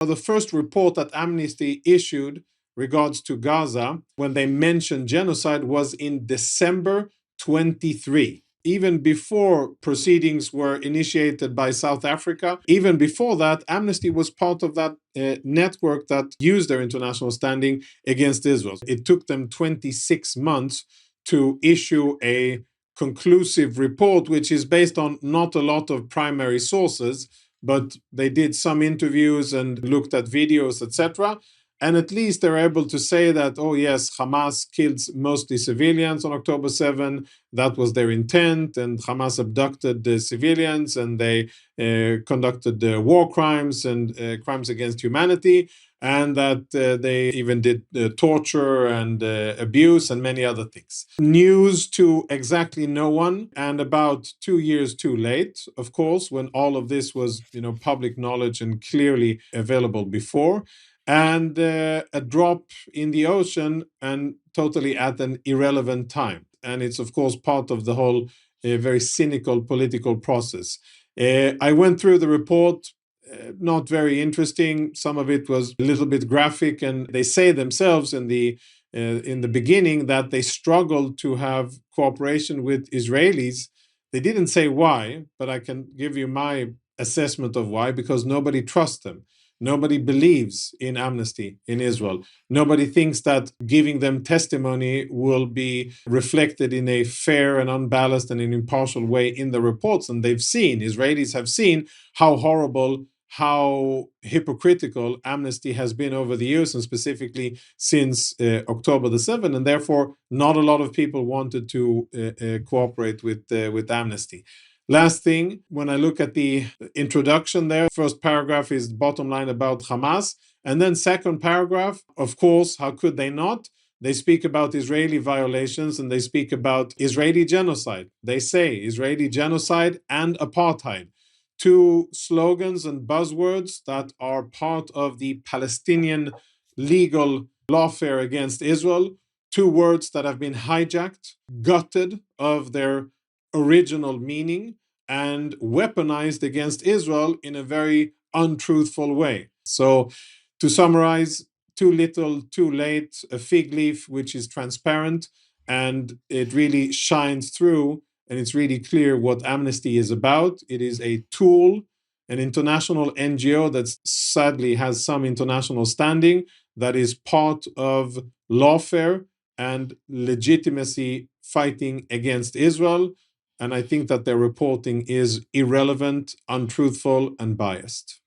The first report that Amnesty issued regards to Gaza, when they mentioned genocide, was in December 23. Even before proceedings were initiated by South Africa, even before that, Amnesty was part of that network that used their international standing against Israel. It took them 26 months to issue a conclusive report, which is based on not a lot of primary sources, but they did some interviews and looked at videos, etc. And at least they're able to say that, oh yes, Hamas killed mostly civilians on October 7. That was their intent, and Hamas abducted the civilians, and they conducted war crimes and crimes against humanity, and that they even did torture and abuse and many other things. News to exactly no one, and about 2 years too late, of course, when all of this was, public knowledge and clearly available before, and a drop in the ocean and totally at an irrelevant time. And it's, of course, part of the whole very cynical political process. I went through the report. Not very interesting. Some of it was a little bit graphic, and they say themselves in the beginning that they struggled to have cooperation with Israelis. They didn't say why, but I can give you my assessment of why: because nobody trusts them. Nobody believes in Amnesty in Israel. Nobody thinks that giving them testimony will be reflected in a fair and unbalanced and an impartial way in the reports. And Israelis have seen how horrible, how hypocritical Amnesty has been over the years, and specifically since October the 7th. And therefore, not a lot of people wanted to cooperate with Amnesty. Last thing, when I look at the introduction there, first paragraph is bottom line about Hamas. And then second paragraph, of course, how could they not? They speak about Israeli violations, and they speak about Israeli genocide. They say Israeli genocide and apartheid. Two slogans and buzzwords that are part of the Palestinian legal lawfare against Israel. Two words that have been hijacked, gutted of their original meaning, and weaponized against Israel in a very untruthful way. So, to summarize, too little, too late, a fig leaf which is transparent, and it really shines through, and it's really clear what Amnesty is about. It is a tool, an international NGO that sadly has some international standing, that is part of lawfare and legitimacy fighting against Israel. And I think that their reporting is irrelevant, untruthful, and biased.